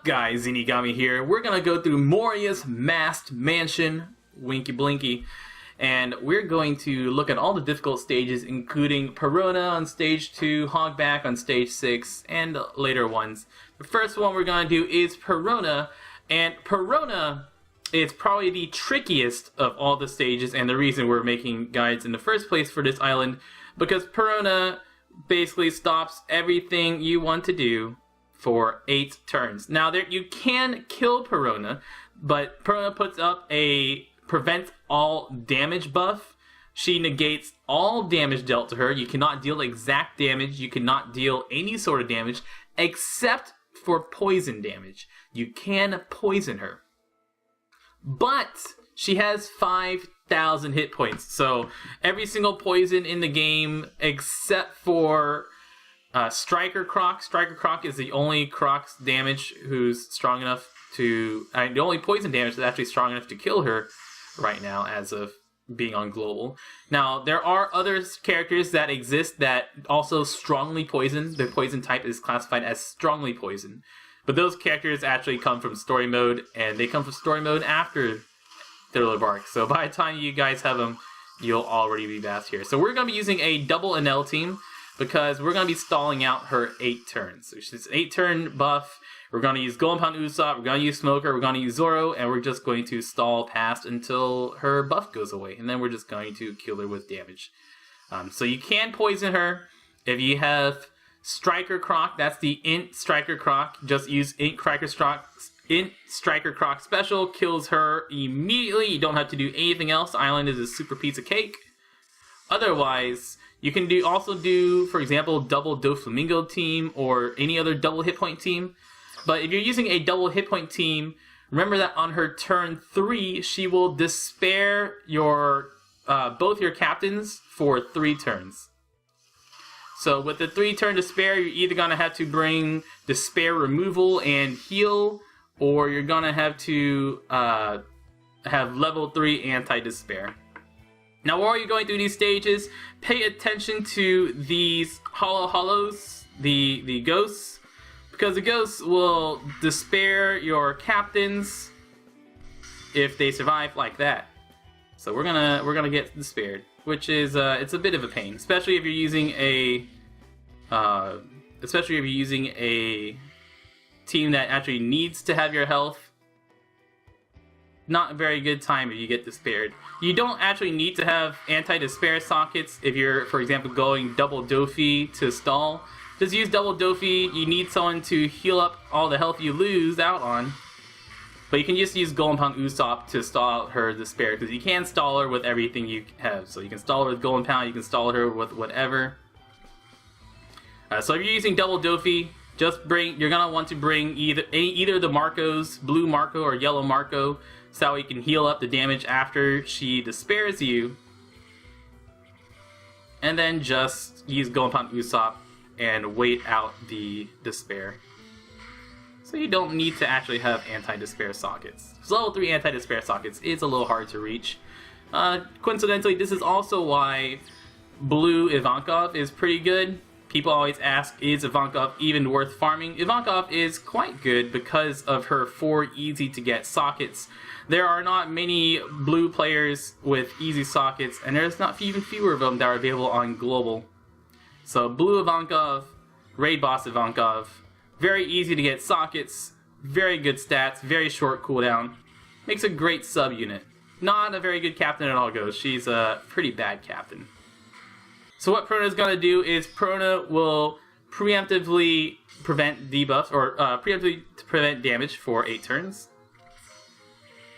guys? Zinigami here. We're gonna go through Moria's Mast Mansion, Winky Blinky, and we're going to look at all the difficult stages, including Perona on stage 2, Hogback on stage 6, and later ones. The first one we're gonna do is Perona, and Perona is probably the trickiest of all the stages, and the reason we're making guides in the first place for this island, because Perona basically stops everything you want to do for 8 turns. Now, you can kill Perona, but Perona puts up a prevent all damage buff. She negates all damage dealt to her. You cannot deal exact damage. You cannot deal any sort of damage except for poison damage. You can poison her. But she has 5,000 hit points. So every single poison in the game except for Striker Croc. Striker Croc is the only Croc's damage who's strong enough to... the only poison damage that's actually strong enough to kill her right now as of being on global. Now, there are other characters that exist that also strongly poison. Their poison type is classified as strongly poison. But those characters actually come from story mode, and they come from story mode after Thriller Bark. So by the time you guys have them, you'll already be fast here. So we're going to be using a double NL team, because we're going to be stalling out her 8 turns. So she's an 8-turn buff. We're going to use Golden Pound Usopp, we're going to use Smoker, we're going to use Zoro, and we're just going to stall past until her buff goes away. And then we're just going to kill her with damage. So you can poison her if you have Striker Croc. That's the Int Striker Croc. Just use Int Striker Croc special. Kills her immediately. You don't have to do anything else. Island is a super piece of cake. Otherwise, you can also do, for example, double Doflamingo team or any other double hit point team. But if you're using a double hit point team, remember that on her turn 3, she will despair your both your captains for 3 turns. So with the 3-turn despair, you're either going to have to bring despair removal and heal, or you're going to have to have level 3 anti-despair. Now, while you're going through these stages, pay attention to these hollows, the ghosts, because the ghosts will despair your captains if they survive like that. So we're gonna get despaired, which is it's a bit of a pain, especially if you're using a team that actually needs to have your health. Not a very good time if you get despaired. You don't actually need to have anti-despair sockets if you're, for example, going double Dofi to stall. Just use double Dofi. You need someone to heal up all the health you lose out on. But you can just use Golden Pound Usopp to stall out her despair, because you can stall her with everything you have. So you can stall her with Golden Pound, you can stall her with whatever. So if you're using double Dofi, you're gonna want to bring either the Marcos, blue Marco or yellow Marco, so that way you can heal up the damage after she despairs you. And then just use Golden Pound Usopp and wait out the despair. So you don't need to actually have anti-despair sockets. So level 3 anti-despair sockets is a little hard to reach. Coincidentally, this is also why blue Ivankov is pretty good. People always ask, is Ivankov even worth farming? Ivankov is quite good because of her 4 easy-to-get sockets. There are not many blue players with easy sockets, and there's not even fewer of them that are available on global. So blue Ivankov, raid boss Ivankov, very easy to get sockets, very good stats, very short cooldown. Makes a great sub-unit. Not a very good captain at all, Ghost. She's a pretty bad captain. So what Perona is going to do is Perona will preemptively prevent debuffs, or preemptively prevent damage for 8 turns.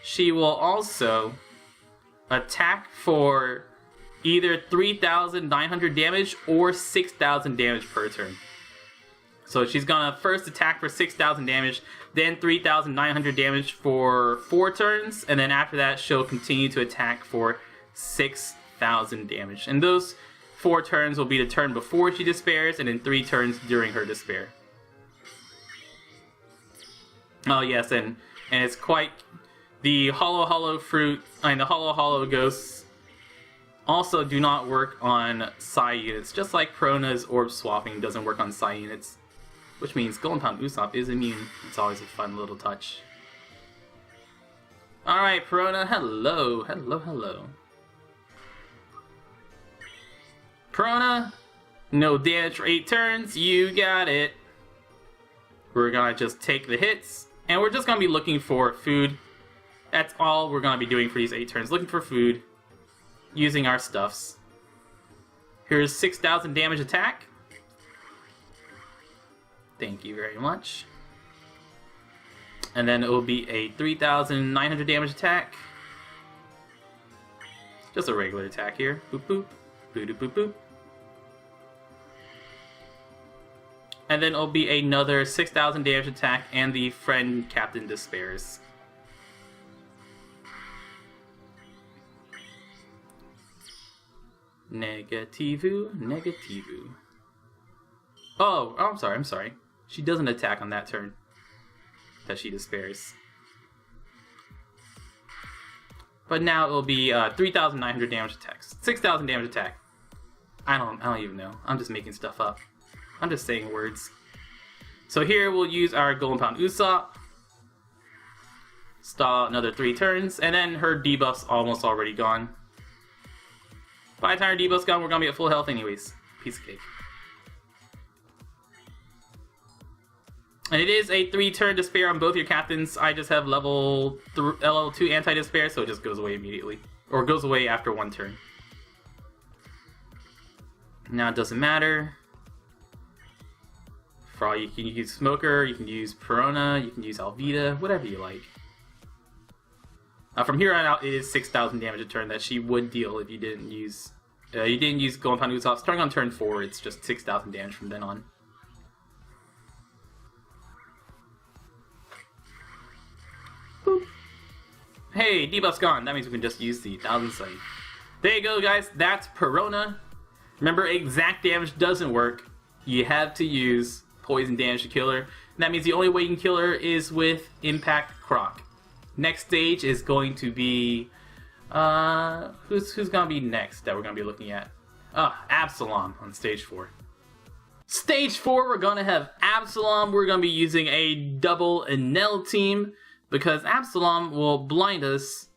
She will also attack for either 3,900 damage or 6,000 damage per turn. So she's going to first attack for 6,000 damage, then 3,900 damage for 4 turns, and then after that she'll continue to attack for 6,000 damage. And those 4 turns will be the turn before she despairs, and then 3 turns during her despair. Oh yes, and it's quite... The hollow fruit, the hollow ghosts also do not work on Psi units, just like Perona's orb swapping doesn't work on Psi units. which means Golden Pound Usopp is immune. It's always a fun little touch. Alright, Perona, hello, hello, hello. Perona, no damage for 8 turns, you got it. We're gonna just take the hits, and we're just gonna be looking for food. That's all we're gonna be doing for these 8 turns, looking for food, using our stuffs. Here's 6,000 damage attack. Thank you very much. And then it will be a 3,900 damage attack. Just a regular attack here. Boop boop. Boop boop boop. And then it'll be another 6,000 damage attack, and the friend Captain despairs. Negativu, negativu. Oh, I'm sorry. She doesn't attack on that turn. That she despairs. But now it'll be 3,900 damage attacks. 6,000 damage attack. I don't even know. I'm just making stuff up. I'm just saying words. So here we'll use our Golden Pound Usopp. Stall another 3 turns, and then her debuff's almost already gone. By the time her debuff's gone, we're gonna be at full health anyways. Piece of cake. And it is a 3-turn despair on both your captains. I just have level 2 anti-despair, so it just goes away immediately. Or goes away after 1 turn. Now it doesn't matter. For all you can use Smoker, you can use Perona, you can use Alvida, whatever you like. From here on out, it is 6,000 damage a turn that she would deal if you didn't use Golden Pound Usopp. Starting on turn 4, it's just 6,000 damage from then on. Boop. Hey, debuff's gone. That means we can just use the 1,000 Sight. There you go, guys. That's Perona. Remember, exact damage doesn't work. You have to use poison damage to kill her. And that means the only way you can kill her is with Impact Croc. Next stage is going to be... who's going to be next that we're going to be looking at? Absalom on stage 4. Stage 4, we're going to have Absalom. We're going to be using a double Enel team because Absalom will blind us.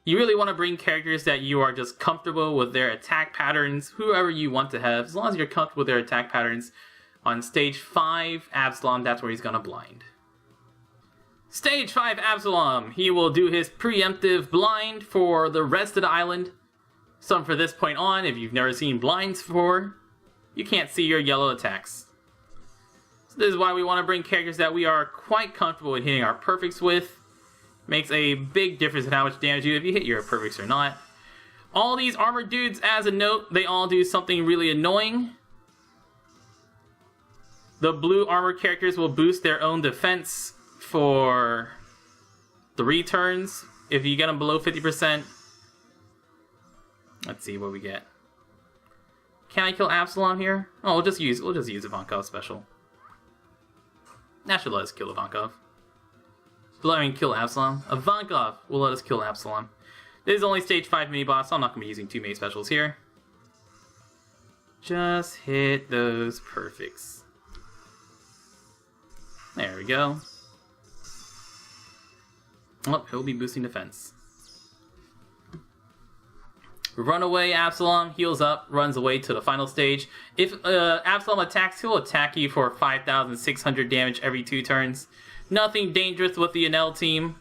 You really want to bring characters that you are just comfortable with their attack patterns, whoever you want to have, as long as you're comfortable with their attack patterns. On stage 5, Absalom, that's where he's going to blind. Stage 5 Absalom, he will do his preemptive blind for the rest of the island. So from this point on, if you've never seen blinds before, you can't see your yellow attacks. So this is why we want to bring characters that we are quite comfortable with hitting our perfects with. Makes a big difference in how much damage you do if you hit your perfects or not. All these armored dudes, as a note, they all do something really annoying. The blue armored characters will boost their own defense for 3 turns if you get them below 50%. Let's see what we get. Can I kill Absalom here? Oh, we'll just use Ivankov special. That should let us kill Ivankov. Kill Absalom. Ivankov will let us kill Absalom. This is only stage 5 mini boss, so I'm not going to be using 2 mini specials here. Just hit those perfects. There we go. Oh, he'll be boosting defense. Runaway Absalom heals up, runs away to the final stage. If Absalom attacks, he'll attack you for 5,600 damage every 2 turns. Nothing dangerous with the Enel team.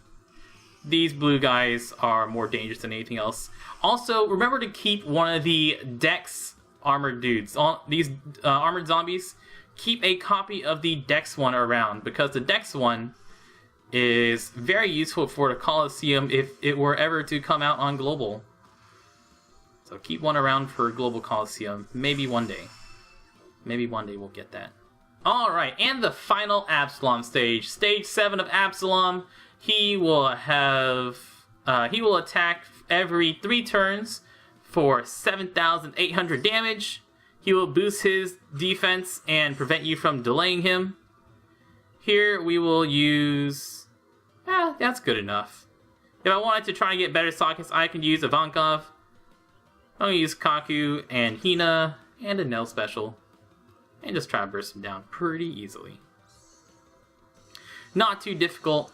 These blue guys are more dangerous than anything else. Also, remember to keep one of the Dex armored dudes. These armored zombies, keep a copy of the Dex one around, because the Dex one is very useful for the Coliseum if it were ever to come out on Global. So keep one around for Global Coliseum. Maybe one day. Maybe one day we'll get that. Alright, and the final Absalom stage. Stage 7 of Absalom. He will attack every 3 turns for 7,800 damage. He will boost his defense and prevent you from delaying him. Here we will use... that's good enough. If I wanted to try and get better sockets, I can use Ivankov. I'll use Kaku and Hina and a Enel special. And just try to burst him down pretty easily. Not too difficult.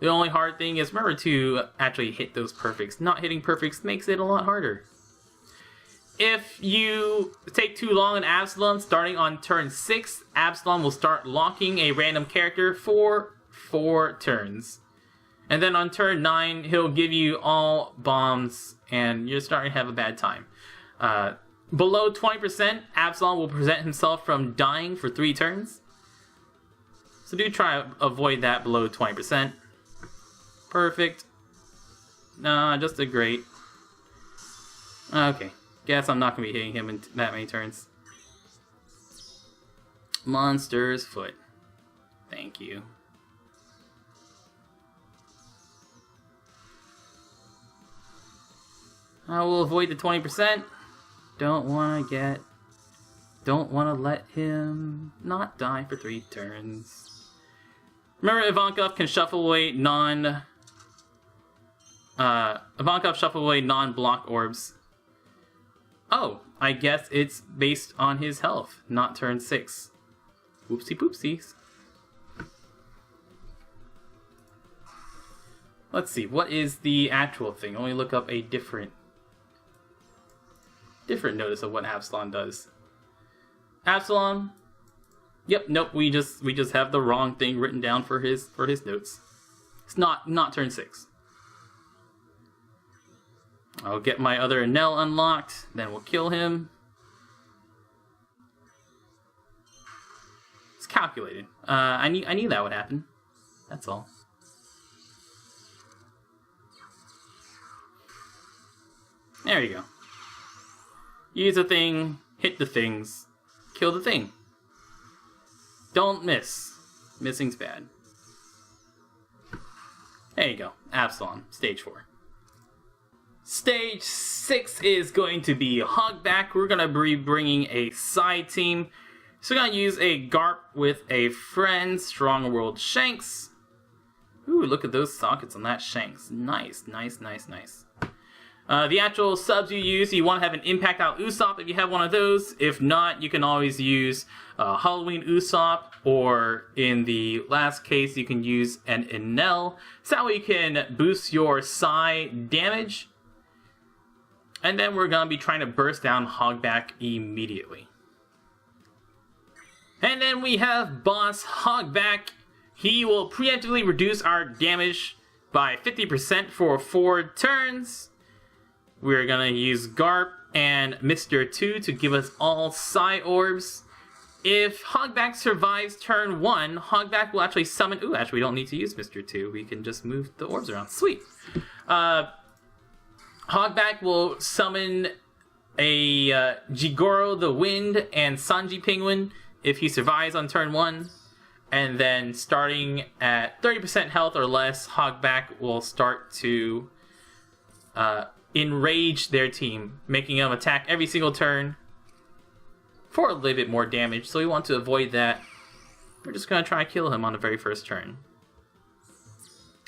The only hard thing is remember to actually hit those perfects. Not hitting perfects makes it a lot harder. If you take too long on Absalom, starting on turn 6, Absalom will start locking a random character for 4 turns. And then on turn 9, he'll give you all bombs, and you're starting to have a bad time. Below 20%, Absalom will prevent himself from dying for 3 turns. So do try to avoid that below 20%. Perfect. Nah, just a great. Okay. Guess I'm not going to be hitting him in that many turns. Monster's Foot. Thank you. I will avoid the 20%. Don't want to let him not die for 3 turns. Remember, Ivankov can shuffle away non-block orbs. Oh, I guess it's based on his health, not turn 6. Whoopsie poopsies. Let's see, what is the actual thing? Let me look up a different notice of what Absalom does. Absalom. Yep, nope, we just have the wrong thing written down for his notes. It's not turn 6. I'll get my other Enel unlocked, then we'll kill him. It's calculated. I knew that would happen. That's all. There you go. Use a thing, hit the things, kill the thing. Don't miss. Missing's bad. There you go. Absalom, stage 4. Stage 6 is going to be Hogback. We're going to be bringing a side team. So we're going to use a Garp with a friend, Strong World Shanks. Ooh, look at those sockets on that Shanks. Nice, nice, nice, nice. The actual subs you use, you want to have an Impact Out Usopp if you have one of those. If not, you can always use Halloween Usopp, or in the last case, you can use an Enel. So that way you can boost your Psy damage. And then we're going to be trying to burst down Hogback immediately. And then we have Boss Hogback. He will preemptively reduce our damage by 50% for 4 turns. We're going to use Garp and Mr. 2 to give us all Psy Orbs. If Hogback survives turn 1, Hogback will actually summon... Ooh, actually we don't need to use Mr. 2. We can just move the orbs around. Sweet. Hogback will summon a Jigoro the Wind and Sanji Penguin if he survives on turn 1. And then starting at 30% health or less, Hogback will start to enrage their team, making them attack every single turn for a little bit more damage. So we want to avoid that. We're just going to try to kill him on the very first turn.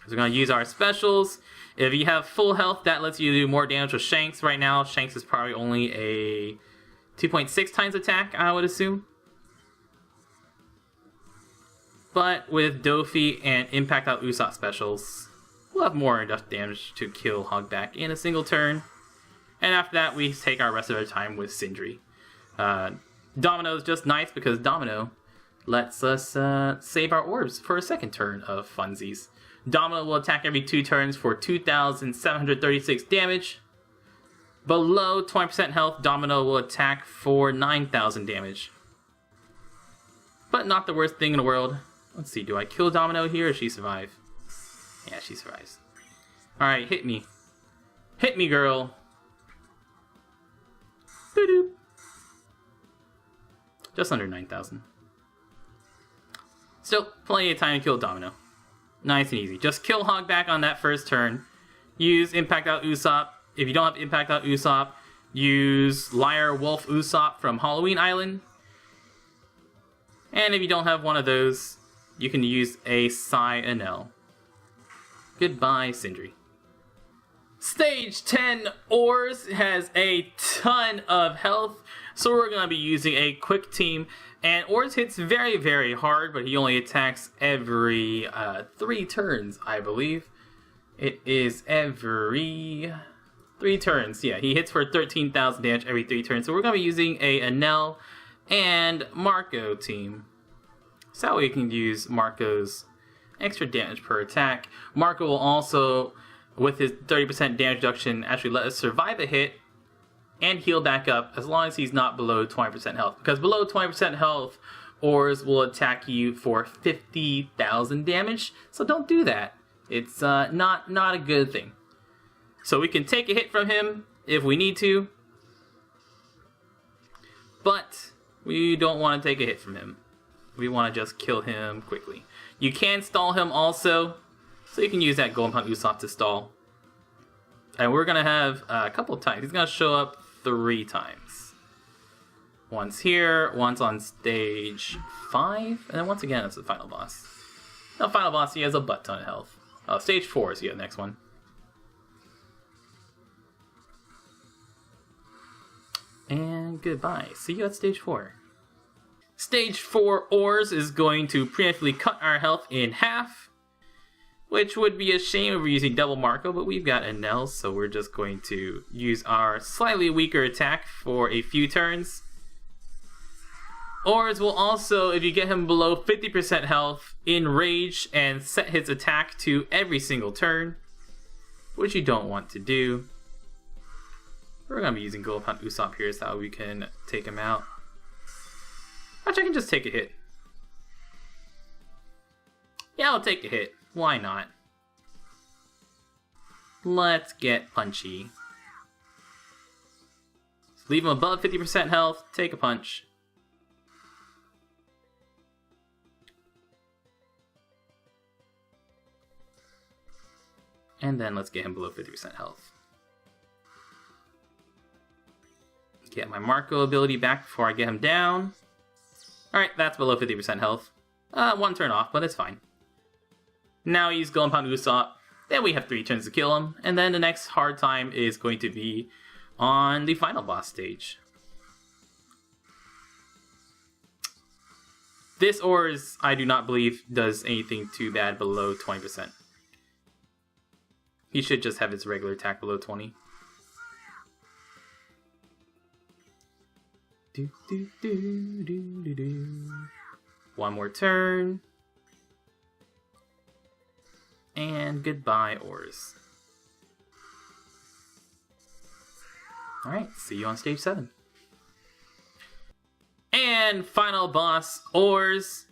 So we're going to use our specials. If you have full health, that lets you do more damage with Shanks. Right now, Shanks is probably only a 2.6 times attack, I would assume. But with Dofi and Impact Out Usopp specials, we'll have more enough damage to kill Hogback in a single turn. And after that, we take our rest of our time with Sindri. Domino is just nice because Domino lets us save our orbs for a second turn of funsies. Domino will attack every 2 turns for 2,736 damage. Below 20% health, Domino will attack for 9,000 damage. But not the worst thing in the world. Let's see, do I kill Domino here or does she survive? Yeah, she survives. Alright, hit me. Hit me, girl. Doo-doo. Just under 9,000. Still, plenty of time to kill Domino. Nice and easy. Just kill Hogback on that first turn. Use Impact Out Usopp. If you don't have Impact Out Usopp, use Liar Wolf Usopp from Halloween Island. And if you don't have one of those, you can use a Psy Enel. Goodbye, Sindri. Stage 10 Oars has a ton of health, So we're going to be using a quick team. And Oars hits very, very hard, but he only attacks every 3 turns, I believe. It is every 3 turns. Yeah, he hits for 13,000 damage every 3 turns. So we're going to be using a Anel and Marco team. So we can use Marco's extra damage per attack. Marco will also, with his 30% damage reduction, actually let us survive a hit and heal back up as long as he's not below 20% health. Because below 20% health, Oars will attack you for 50,000 damage. So don't do that. It's not a good thing. So we can take a hit from him if we need to. But we don't want to take a hit from him. We want to just kill him quickly. You can stall him also. So you can use that Golden Hunt Usopp to stall. And we're going to have a couple of times. He's going to show up 3 times. Once here, once on stage 5, and then once again it's the final boss. Now, final boss, he has a butt ton of health. Stage 4 is the next one. And goodbye. See you at stage 4. Stage 4 Oars is going to preemptively cut our health in half, which would be a shame if we're using double Marco, but we've got Anel, so we're just going to use our slightly weaker attack for a few turns. Oars will also, if you get him below 50% health, enrage and set his attack to every single turn, which you don't want to do. We're going to be using Golden Hunt Usopp here so that we can take him out. Actually, I can just take a hit. Yeah, I'll take a hit. Why not? Let's get punchy. Leave him above 50% health, take a punch. And then let's get him below 50% health. Get my Marco ability back before I get him down. Alright, that's below 50% health. 1 turn off, but it's fine. Now he's Golden Pound Usopp. Then we have 3 turns to kill him. And then the next hard time is going to be on the final boss stage. This Oars, I do not believe, does anything too bad below 20%. He should just have his regular attack below 20. Do, do, do, do, do, do. 1 more turn. And goodbye, Oars. Alright, see you on stage 7. And final boss, Oars.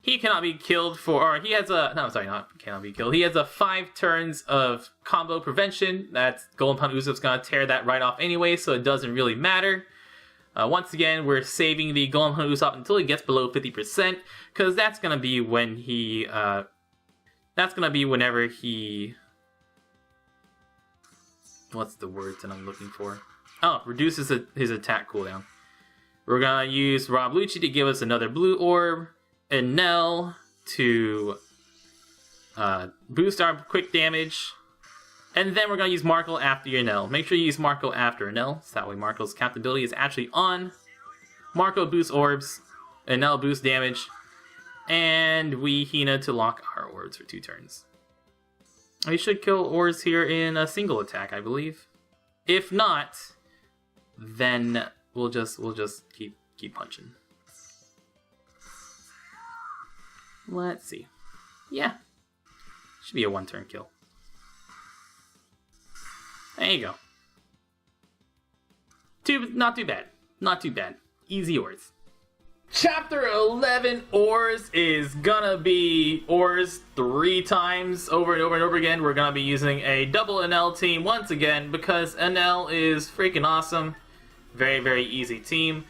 He cannot be killed for, or he has a, no, sorry, not cannot be killed. He has a 5 turns of combo prevention. That's Golden Pound Usopp's gonna tear that right off anyway, so it doesn't really matter. Once again, we're saving the Golden Pound Usopp until he gets below 50%, because that's gonna be when he, that's gonna be whenever he, what's the words that I'm looking for? Oh, reduces his attack cooldown. We're gonna use Rob Lucci to give us another blue orb. Anel to boost our quick damage. And then we're going to use Marco after your Anel. Make sure you use Marco after Anel, so that way Marco's captain ability is actually on. Marco boosts orbs, Anel boosts damage, and we Hina to lock our orbs for 2 turns. We should kill Oars here in a single attack, I believe. If not, then we'll just keep punching. Let's see. Yeah. Should be a 1-turn kill. There you go. Not too bad. Not too bad. Easy Oars. Chapter 11 Oars is gonna be Oars 3 times over and over and over again. We're gonna be using a double Anel team once again because Anel is freaking awesome. Very, very easy team.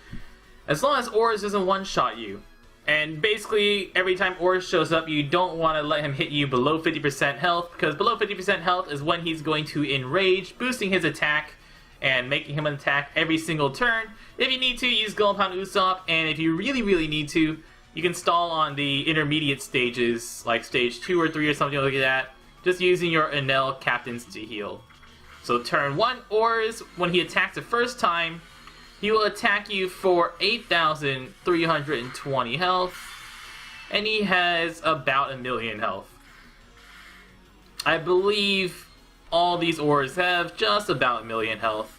As long as Oars doesn't one-shot you. And basically, every time Oars shows up, you don't want to let him hit you below 50% health, because below 50% health is when he's going to enrage, boosting his attack, and making him attack every single turn. If you need to, use Golden Pound Usopp, and if you really, really need to, you can stall on the intermediate stages, like stage 2 or 3 or something like that, just using your Anel captains to heal. So turn 1 Oars, when he attacks the first time, He will attack you for 8,320 health, and he has about 1,000,000 health. I believe all these oars have just about 1,000,000 health.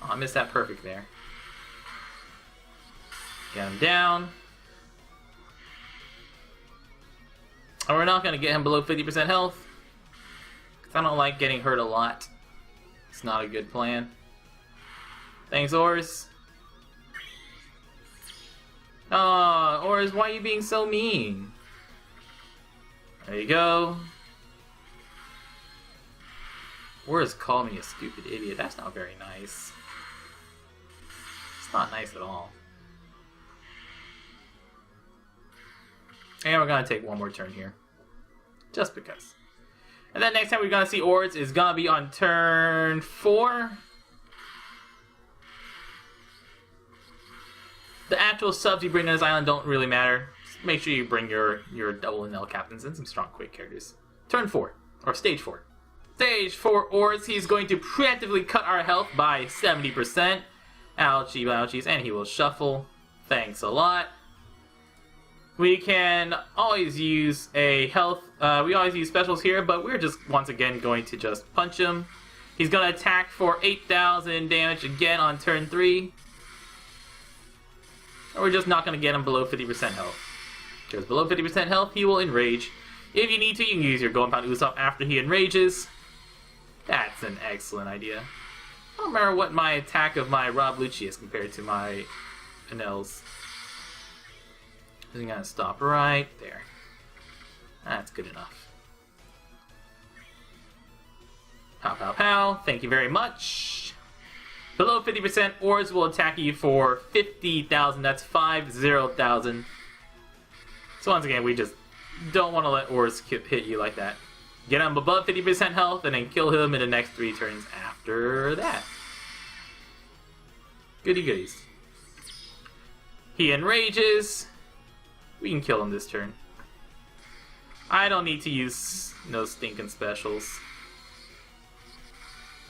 Oh, I missed that perfect there. Get him down. And we're not going to get him below 50% health, because I don't like getting hurt a lot. It's not a good plan. Thanks, Oars. Aw, Oars, why are you being so mean? There you go. Oars called me a stupid idiot. That's not very nice. It's not nice at all. And we're going to take one more turn here. Just because. And then next time we're going to see Oars is going to be on turn 4. The actual subs you bring to this island don't really matter. Just make sure you bring your double and L captains and some strong quick characters. Turn 4. Or stage 4. Stage 4 Oars, he's going to preemptively cut our health by 70%. Ouchie, ouchies, and he will shuffle. Thanks a lot. We can always use a health, we always use specials here, but we're just once again going to just punch him. He's going to attack for 8,000 damage again on turn 3. Or we're just not going to get him below 50% health. Because below 50% health, he will enrage. If you need to, you can use your Golden Pound Usopp after he enrages. That's an excellent idea. I don't remember what my attack of my Rob Lucci is compared to my Anel's. I'm gonna stop right there. That's good enough. Pow, pow, pow. Thank you very much. Below 50%, Oars will attack you for 50,000. That's 50,000. So once again, we just don't want to let Oars hit you like that. Get him above 50% health, and then kill him in the next 3 turns after that. Goody goodies. He enrages. We can kill him this turn. I don't need to use no stinking specials.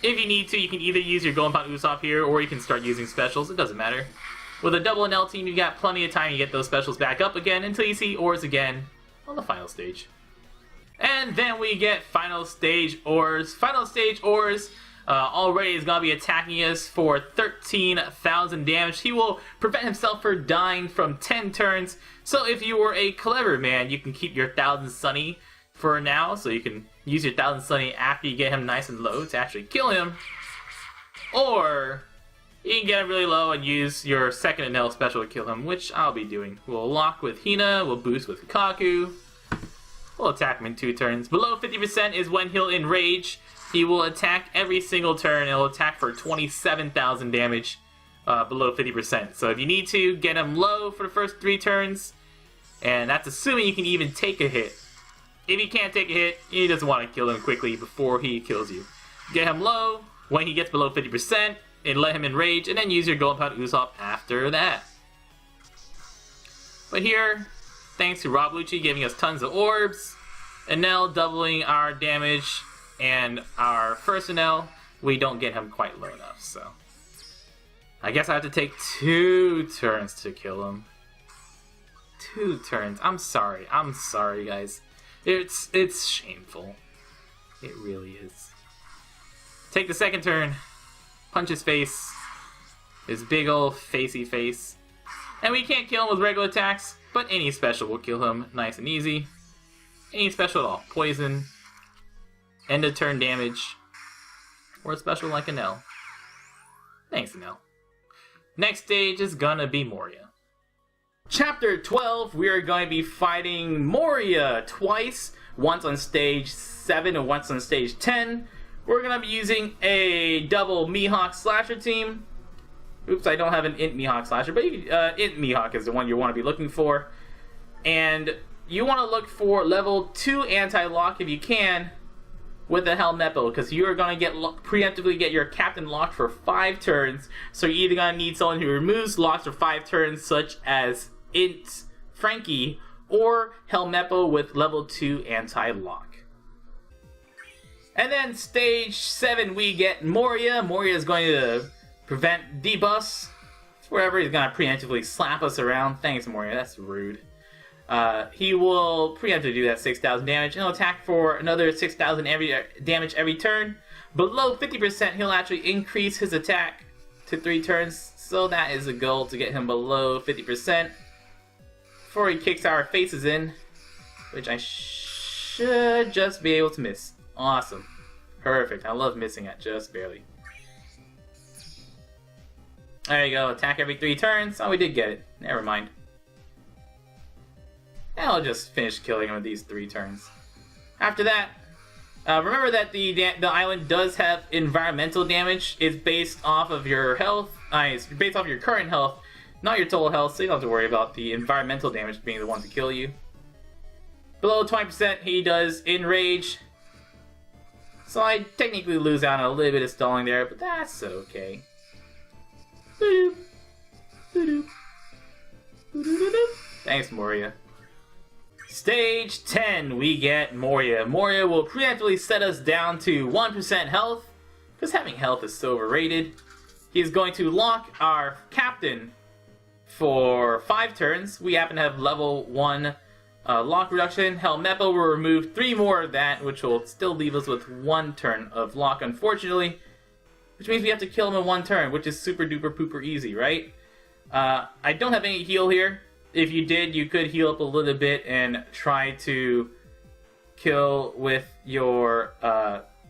If you need to, you can either use your Golden Pound Usopp here, or you can start using specials. It doesn't matter. With a double NL team, you got plenty of time to get those specials back up again until you see Oars again on the final stage. And then we get final stage Oars. Final stage Oars already is going to be attacking us for 13,000 damage. He will prevent himself from dying from 10 turns. So if you were a clever man, you can keep your 1,000 Sunny for now. So you can use your 1,000 Sunny after you get him nice and low to actually kill him. Or you can get him really low and use your second Enel special to kill him, which I'll be doing. We'll lock with Hina, we'll boost with Kaku. We'll attack him in 2 turns. Below 50% is when he'll enrage. He will attack every single turn. He'll attack for 27,000 damage below 50%. So if you need to, get him low for the first 3 turns. And that's assuming you can even take a hit. If he can't take a hit, he doesn't want to kill him quickly before he kills you. Get him low when he gets below 50% and let him enrage, and then use your Golden Pound Usopp after that. But here, thanks to Rob Lucci giving us tons of orbs, Enel doubling our damage, and our first Enel, we don't get him quite low enough, so I guess I have to take 2 turns to kill him. 2 turns. I'm sorry, guys. It's shameful. It really is. Take the second turn, punch his face, his big old facey face, and we can't kill him with regular attacks, but any special will kill him nice and easy. Any special at all. Poison, end of turn damage, or a special like Enel. Thanks, Enel. Next stage is gonna be Moria. Chapter 12, we are going to be fighting Moria twice. Once on stage 7 and once on stage 10. We're going to be using a double Mihawk Slasher team. Oops, I don't have an Int Mihawk Slasher, but Int Mihawk is the one you want to be looking for. And you want to look for level 2 anti-lock if you can with the Helmeppo, because you are going to preemptively get your captain locked for 5 turns. So you're either going to need someone who removes locks for 5 turns, such as Int Frankie, or Helmeppo with level 2 anti-lock. And then stage 7 we get Moria. Moria is going to prevent debuffs wherever. He's gonna preemptively slap us around. Thanks, Moria. That's rude. He will preemptively do that 6,000 damage, and he'll attack for another 6,000 damage every turn. Below 50%, he'll actually increase his attack to 3 turns. So that is the goal, to get him below 50% before he kicks our faces in, which I should just be able to miss. Awesome. Perfect. I love missing it just barely. There you go. Attack every 3 turns. Oh, we did get it. Never mind. And I'll just finish killing him with these 3 turns. After that, remember that the island does have environmental damage. It's based off of your health. It's based off your current health, not your total health, so you don't have to worry about the environmental damage being the one to kill you. Below 20%, he does Enrage. So I technically lose out on a little bit of stalling there, but that's okay. Boop. Boop. Boop. Thanks, Moria. Stage 10, we get Moria. Moria will preemptively set us down to 1% health, because having health is so overrated. He's going to lock our captain for 5 turns. We happen to have level 1 lock reduction. Helmepo will remove 3 more of that, which will still leave us with 1 turn of lock, unfortunately. Which means we have to kill him in 1 turn, which is super duper pooper easy, right? I don't have any heal here. If you did, you could heal up a little bit and try to kill with your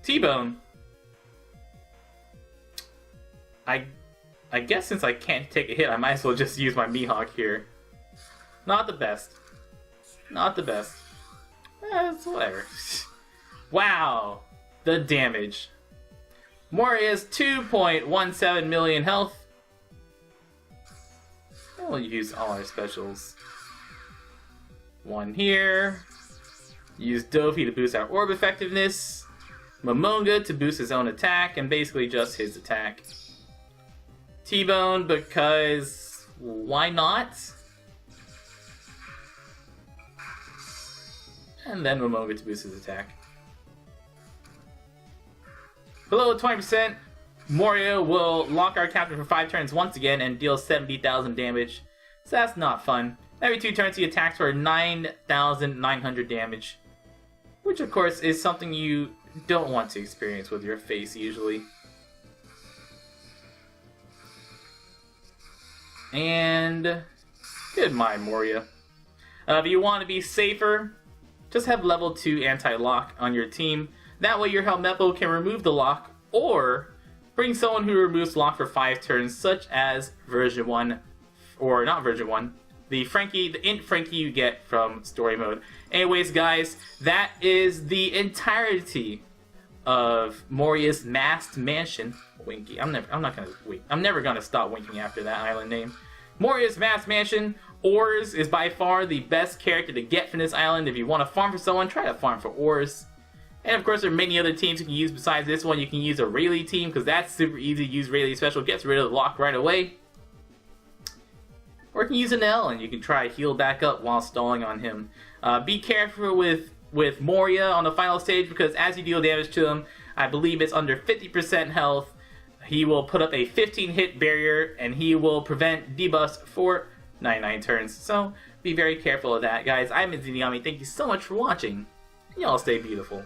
T-Bone. I guess since I can't take a hit, I might as well just use my Mihawk here. Not the best. Not the best. It's whatever. Wow. The damage. Moria's 2.17 million health. We'll use all our specials. 1 here. Use Dofi to boost our orb effectiveness. Momonga to boost his own attack, and basically just his attack. T-Bone because why not? And then Momonga to boost his attack. Below 20%, Moria will lock our captain for 5 turns once again and deal 70,000 damage. So that's not fun. Every 2 turns he attacks for 9,900 damage. Which of course is something you don't want to experience with your face usually. And goodbye, Moria. If you want to be safer, just have level 2 anti-lock on your team. That way your Helmepo can remove the lock, or bring someone who removes lock for 5 turns, such as version 1, or not version 1, the Int Frankie you get from story mode. Anyways, guys, that is the entirety of Moria's Mast Mansion. Winky. I'm never gonna stop winking after that island name. Moria's Mast Mansion. Oars is by far the best character to get from this island. If you want to farm for someone, try to farm for Oars. And of course, there are many other teams you can use besides this one. You can use a Rayleigh team, because that's super easy to use. Rayleigh special gets rid of the lock right away. Or you can use an L, and you can try to heal back up while stalling on him. Be careful with Moria on the final stage, because as you deal damage to him, I believe it's under 50% health, he will put up a 15-hit barrier, and he will prevent debuffs for 99 turns. So be very careful of that, guys. I'm Inziniami. Thank you so much for watching. Y'all stay beautiful.